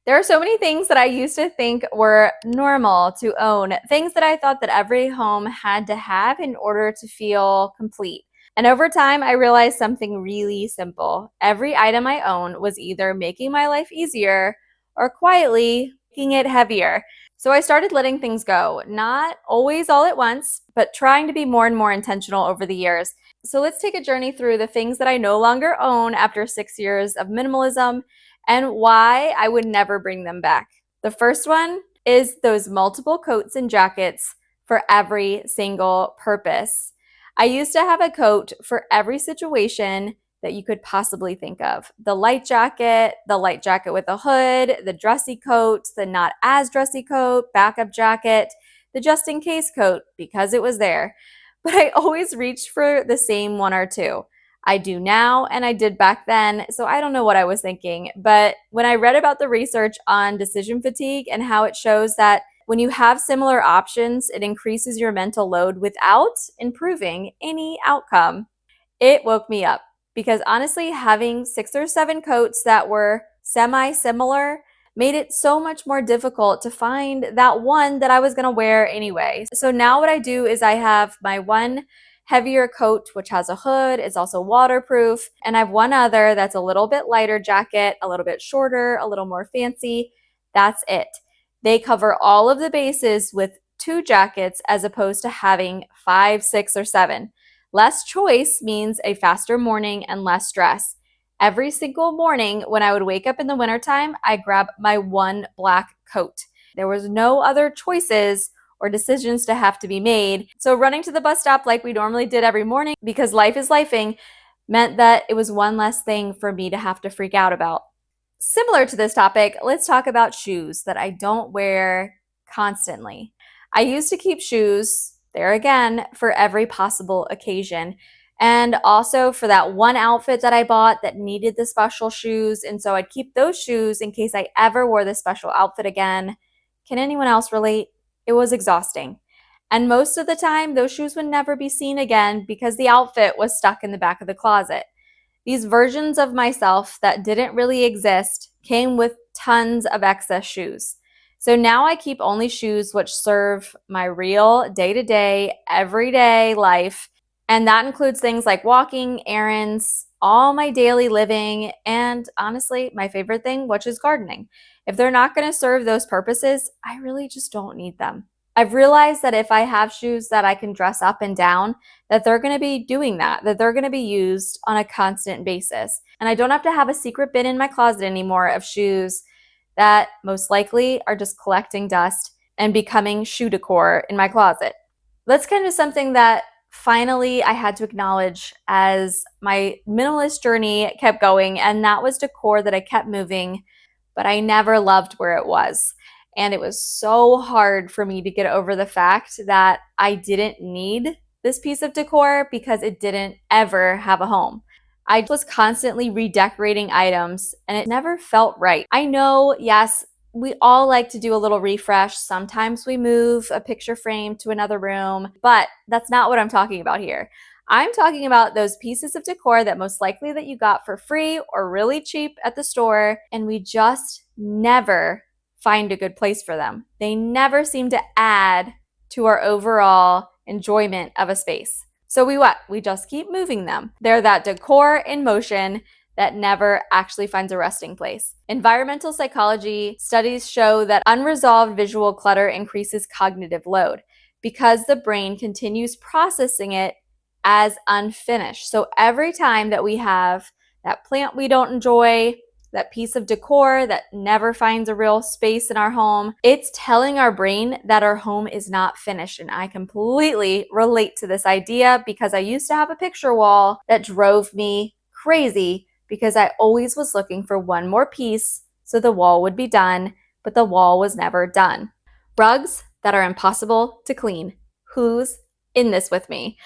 There are so many things that I used to think were normal to own, things that I thought that every home had to have in order to feel complete. And over time, I realized something really simple. Every item I own was either making my life easier or quietly making it heavier. So I started letting things go, not always all at once, but trying to be more and more intentional over the years. So let's take a journey through the things that I no longer own after 6 years of minimalism and why I would never bring them back. The first one is those multiple coats and jackets for every single purpose. I used to have a coat for every situation that you could possibly think of. The light jacket with a hood, the dressy coat, the not as dressy coat, backup jacket, the just in case coat because it was there. But I always reached for the same one or two. I do now and I did back then, so I don't know what I was thinking. But when I read about the research on decision fatigue and how it shows that when you have similar options, it increases your mental load without improving any outcome, it woke me up. Because honestly, having 6 or 7 coats that were semi-similar made it so much more difficult to find that one that I was gonna wear anyway. So now what I do is I have my one heavier coat, which has a hood, it's also waterproof, and I have one other that's a little bit lighter jacket, a little bit shorter, a little more fancy. That's it. They cover all of the bases with 2 jackets as opposed to having 5, 6, or 7. Less choice means a faster morning and less stress. Every single morning when I would wake up in the wintertime, I grab my one black coat. There was no other choices or decisions to have to be made. So running to the bus stop like we normally did every morning, because life is lifing, meant that it was one less thing for me to have to freak out about. Similar to this topic, let's talk about shoes that I don't wear constantly. I used to keep shoes, there again, for every possible occasion. And also for that one outfit that I bought that needed the special shoes. And so I'd keep those shoes in case I ever wore the special outfit again. Can anyone else relate? It was exhausting. And most of the time, those shoes would never be seen again because the outfit was stuck in the back of the closet. These versions of myself that didn't really exist came with tons of excess shoes. So now I keep only shoes which serve my real day-to-day, everyday life. And that includes things like walking, errands, all my daily living, and honestly, my favorite thing, which is gardening. If they're not going to serve those purposes, I really just don't need them. I've realized that if I have shoes that I can dress up and down, that they're going to be doing that they're going to be used on a constant basis. And I don't have to have a secret bin in my closet anymore of shoes that most likely are just collecting dust and becoming shoe decor in my closet. That's kind of something that finally I had to acknowledge as my minimalist journey kept going, and that was decor that I kept moving, but I never loved where it was. And it was so hard for me to get over the fact that I didn't need this piece of decor because it didn't ever have a home. I was constantly redecorating items and it never felt right. I know, yes, we all like to do a little refresh. Sometimes we move a picture frame to another room, but that's not what I'm talking about here. I'm talking about those pieces of decor that most likely that you got for free or really cheap at the store, and we just never find a good place for them. They never seem to add to our overall enjoyment of a space. So we just keep moving them. They're that decor in motion that never actually finds a resting place. Environmental psychology studies show that unresolved visual clutter increases cognitive load because the brain continues processing it as unfinished. So every time that we have that plant we don't enjoy, that piece of decor that never finds a real space in our home, it's telling our brain that our home is not finished. And I completely relate to this idea because I used to have a picture wall that drove me crazy because I always was looking for one more piece so the wall would be done, but the wall was never done. Rugs that are impossible to clean. Who's in this with me?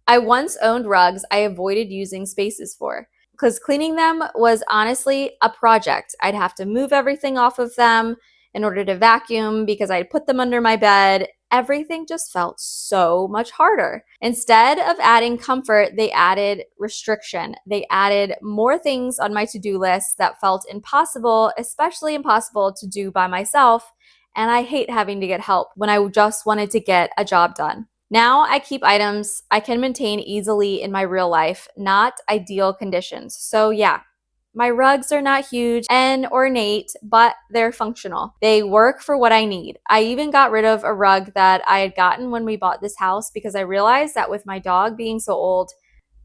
I once owned rugs I avoided using spaces for, because cleaning them was honestly a project. I'd have to move everything off of them in order to vacuum because I'd put them under my bed. everything just felt so much harder. Instead of adding comfort, they added restriction. They added more things on my to-do list that felt impossible, especially impossible to do by myself. And I hate having to get help when I just wanted to get a job done. Now I keep items I can maintain easily in my real life, not ideal conditions. So yeah, my rugs are not huge and ornate, but they're functional. They work for what I need. I even got rid of a rug that I had gotten when we bought this house because I realized that with my dog being so old,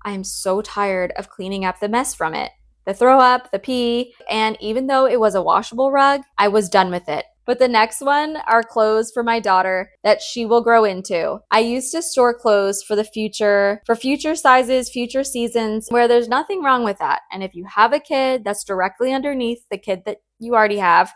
I am so tired of cleaning up the mess from it. The throw up, the pee, and even though it was a washable rug, I was done with it. But the next one are clothes for my daughter that she will grow into. I used to store clothes for the future, for future sizes, future seasons, where there's nothing wrong with that. And if you have a kid that's directly underneath the kid that you already have,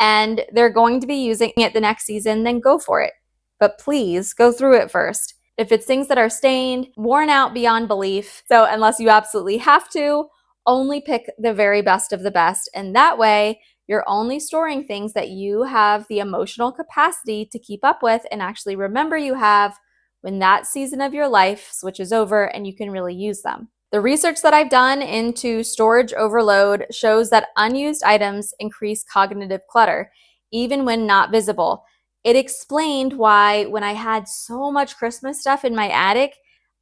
and they're going to be using it the next season, then go for it. But please go through it first. If it's things that are stained, worn out beyond belief, so unless you absolutely have to, only pick the very best of the best. And that way, you're only storing things that you have the emotional capacity to keep up with and actually remember you have when that season of your life switches over and you can really use them. The research that I've done into storage overload shows that unused items increase cognitive clutter, even when not visible. It explained why when I had so much Christmas stuff in my attic,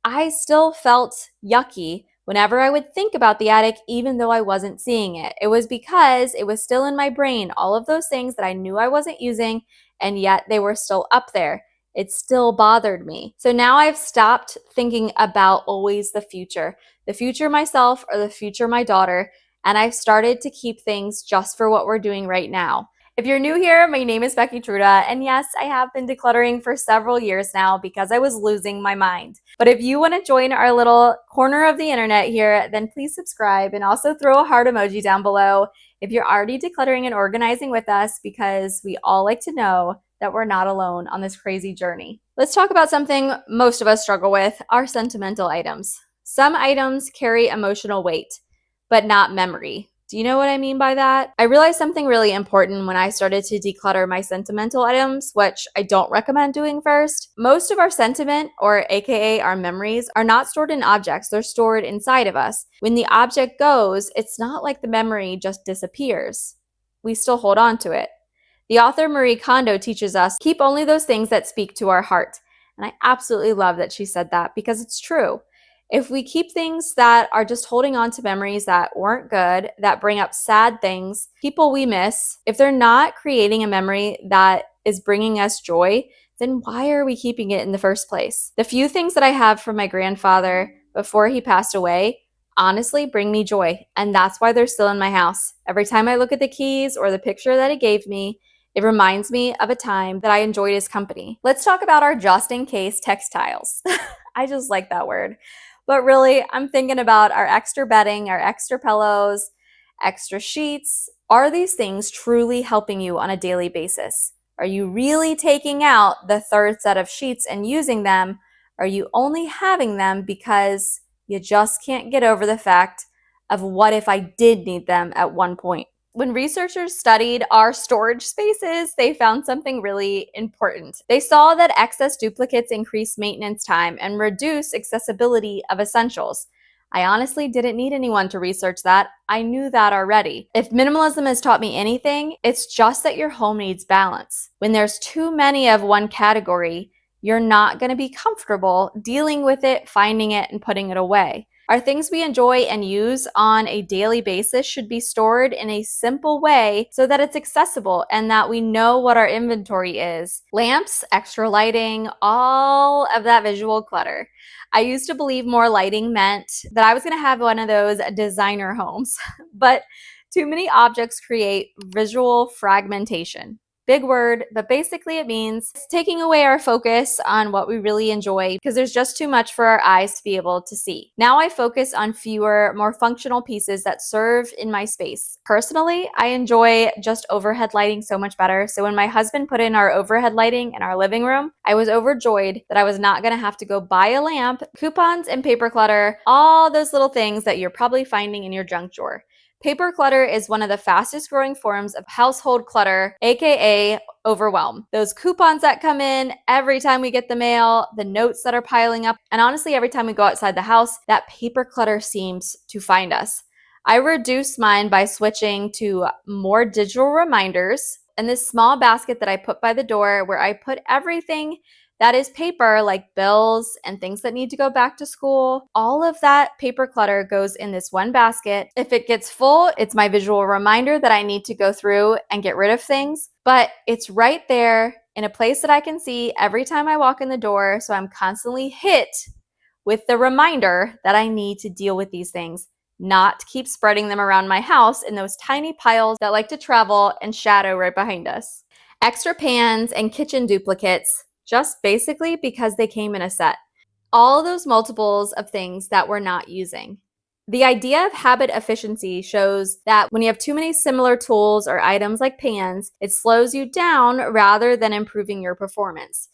I still felt yucky whenever I would think about the attic, even though I wasn't seeing it. It was because it was still in my brain, all of those things that I knew I wasn't using, and yet they were still up there. It still bothered me. So now I've stopped thinking about always the future myself or the future my daughter, and I've started to keep things just for what we're doing right now. If you're new here, my name is Becky Truda, and yes, I have been decluttering for several years now because I was losing my mind. But if you want to join our little corner of the internet here, then please subscribe and also throw a heart emoji down below if you're already decluttering and organizing with us, because we all like to know that we're not alone on this crazy journey. Let's talk about something most of us struggle with, our sentimental items. Some items carry emotional weight, but not memory. Do you know what I mean by that? I realized something really important when I started to declutter my sentimental items, which I don't recommend doing first. Most of our sentiment, or AKA our memories, are not stored in objects, they're stored inside of us. When the object goes, it's not like the memory just disappears. We still hold on to it. The author Marie Kondo teaches us, keep only those things that speak to our heart. And I absolutely love that she said that because it's true. If we keep things that are just holding on to memories that weren't good, that bring up sad things, people we miss, if they're not creating a memory that is bringing us joy, then why are we keeping it in the first place? The few things that I have from my grandfather before he passed away honestly bring me joy, and that's why they're still in my house. Every time I look at the keys or the picture that he gave me, it reminds me of a time that I enjoyed his company. Let's talk about our just-in-case textiles. I just like that word. But really, I'm thinking about our extra bedding, our extra pillows, extra sheets. Are these things truly helping you on a daily basis? Are you really taking out the third set of sheets and using them? Are you only having them because you just can't get over the fact of what if I did need them at one point? When researchers studied our storage spaces, they found something really important. They saw that excess duplicates increase maintenance time and reduce accessibility of essentials. I honestly didn't need anyone to research that. I knew that already. If minimalism has taught me anything, it's just that your home needs balance. When there's too many of one category, you're not going to be comfortable dealing with it, finding it, and putting it away. Our things we enjoy and use on a daily basis should be stored in a simple way so that it's accessible and that we know what our inventory is. Lamps, extra lighting, all of that visual clutter. I used to believe more lighting meant that I was going to have one of those designer homes, but too many objects create visual fragmentation. Big word, but basically it means taking away our focus on what we really enjoy because there's just too much for our eyes to be able to see. Now I focus on fewer, more functional pieces that serve in my space. Personally, I enjoy just overhead lighting so much better. So when my husband put in our overhead lighting in our living room, I was overjoyed that I was not going to have to go buy a lamp, coupons and paper clutter, all those little things that you're probably finding in your junk drawer. Paper clutter is one of the fastest growing forms of household clutter, aka overwhelm. Those coupons that come in every time we get the mail, the notes that are piling up, and honestly, every time we go outside the house, that paper clutter seems to find us. I reduced mine by switching to more digital reminders and this small basket that I put by the door where I put everything that is paper, like bills and things that need to go back to school. All of that paper clutter goes in this one basket. If it gets full, it's my visual reminder that I need to go through and get rid of things, but it's right there in a place that I can see every time I walk in the door. So I'm constantly hit with the reminder that I need to deal with these things, not keep spreading them around my house in those tiny piles that like to travel and shadow right behind us. Extra pans and kitchen duplicates, just basically because they came in a set. All those multiples of things that we're not using. The idea of habit efficiency shows that when you have too many similar tools or items like pans, it slows you down rather than improving your performance.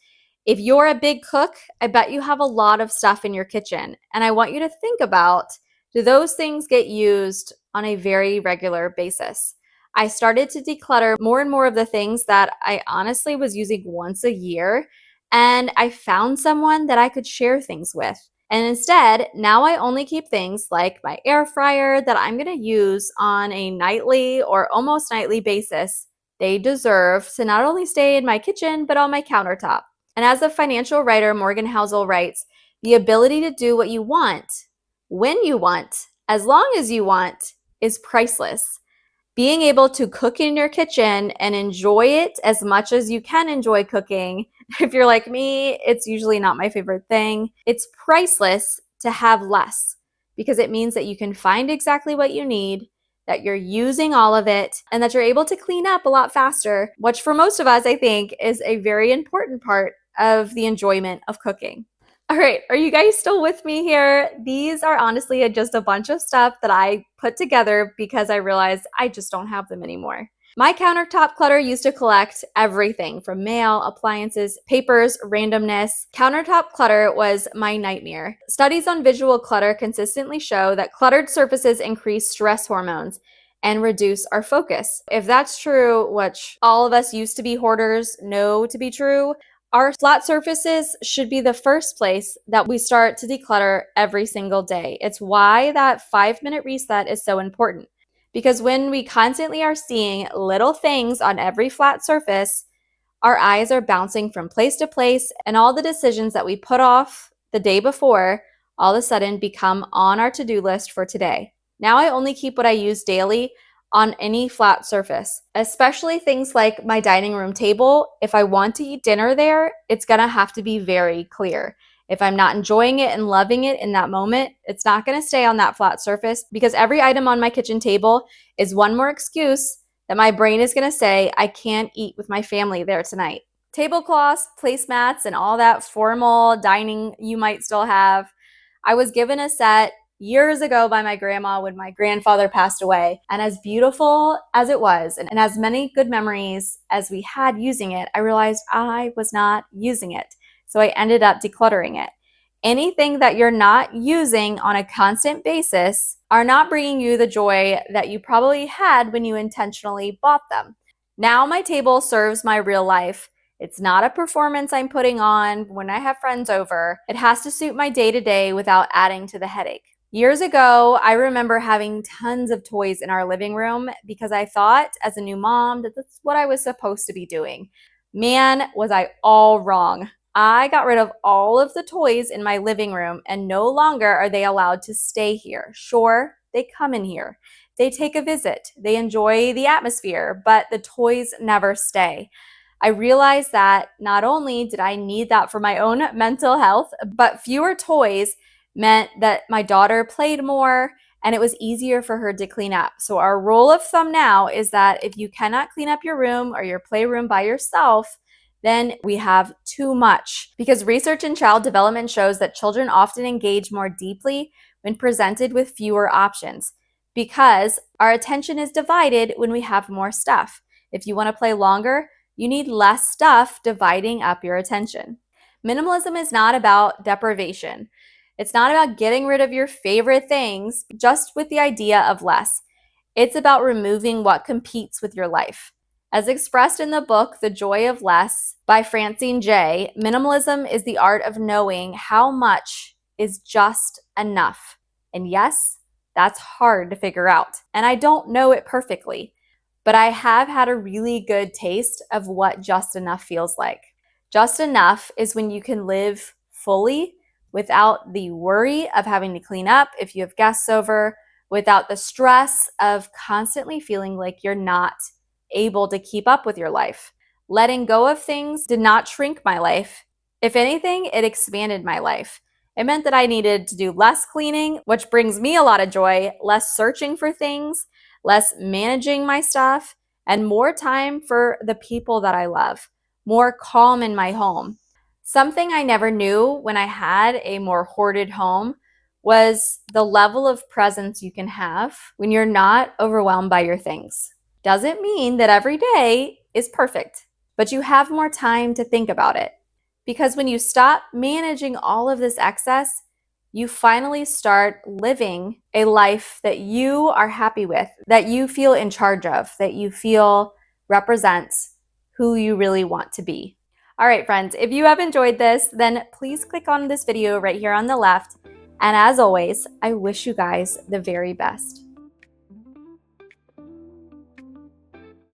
If you're a big cook, I bet you have a lot of stuff in your kitchen. And I want you to think about, do those things get used on a very regular basis? I started to declutter more and more of the things that I honestly was using once a year. And I found someone that I could share things with. And instead, now I only keep things like my air fryer that I'm going to use on a nightly or almost nightly basis. They deserve to not only stay in my kitchen, but on my countertop. And as the financial writer Morgan Housel writes, the ability to do what you want, when you want, as long as you want, is priceless. Being able to cook in your kitchen and enjoy it as much as you can enjoy cooking, if you're like me, it's usually not my favorite thing. It's priceless to have less because it means that you can find exactly what you need, that you're using all of it, and that you're able to clean up a lot faster, which for most of us, I think, is a very important part of the enjoyment of cooking. All right, are you guys still with me here? These are honestly just a bunch of stuff that I put together because I realized I just don't have them anymore. My countertop clutter used to collect everything from mail, appliances, papers, randomness. Countertop clutter was my nightmare. Studies on visual clutter consistently show that cluttered surfaces increase stress hormones and reduce our focus. If that's true, which all of us used to be hoarders know to be true, our flat surfaces should be the first place that we start to declutter every single day. It's why that 5-minute reset is so important. Because when we constantly are seeing little things on every flat surface, our eyes are bouncing from place to place, and all the decisions that we put off the day before all of a sudden become on our to-do list for today. Now I only keep what I use daily on any flat surface, especially things like my dining room table. If I want to eat dinner there, it's gonna have to be very clear. If I'm not enjoying it and loving it in that moment, it's not gonna stay on that flat surface because every item on my kitchen table is one more excuse that my brain is gonna say, I can't eat with my family there tonight. Tablecloths, placemats, and all that formal dining you might still have. I was given a set years ago by my grandma when my grandfather passed away. And as beautiful as it was, and as many good memories as we had using it, I realized I was not using it. So I ended up decluttering it. Anything that you're not using on a constant basis are not bringing you the joy that you probably had when you intentionally bought them. Now my table serves my real life. It's not a performance I'm putting on when I have friends over. It has to suit my day-to-day without adding to the headache. Years ago, I remember having tons of toys in our living room because I thought as a new mom that that's what I was supposed to be doing. Man, was I all wrong. I got rid of all of the toys in my living room and no longer are they allowed to stay here. Sure, they come in here. They take a visit. They enjoy the atmosphere, but the toys never stay. I realized that not only did I need that for my own mental health, but fewer toys meant that my daughter played more and it was easier for her to clean up. So our rule of thumb now is that if you cannot clean up your room or your playroom by yourself, then we have too much. Because research in child development shows that children often engage more deeply when presented with fewer options because our attention is divided when we have more stuff. If you want to play longer, you need less stuff dividing up your attention. Minimalism is not about deprivation. It's not about getting rid of your favorite things just with the idea of less. It's about removing what competes with your life. As expressed in the book, The Joy of Less by Francine J., minimalism is the art of knowing how much is just enough. And yes, that's hard to figure out. And I don't know it perfectly, but I have had a really good taste of what just enough feels like. Just enough is when you can live fully without the worry of having to clean up if you have guests over, without the stress of constantly feeling like you're not able to keep up with your life. Letting go of things did not shrink my life. If anything, it expanded my life. It meant that I needed to do less cleaning, which brings me a lot of joy, less searching for things, less managing my stuff, and more time for the people that I love, more calm in my home. Something I never knew when I had a more hoarded home was the level of presence you can have when you're not overwhelmed by your things. Doesn't mean that every day is perfect, but you have more time to think about it. Because when you stop managing all of this excess, you finally start living a life that you are happy with, that you feel in charge of, that you feel represents who you really want to be. All right, friends, if you have enjoyed this, then please click on this video right here on the left. And as always, I wish you guys the very best.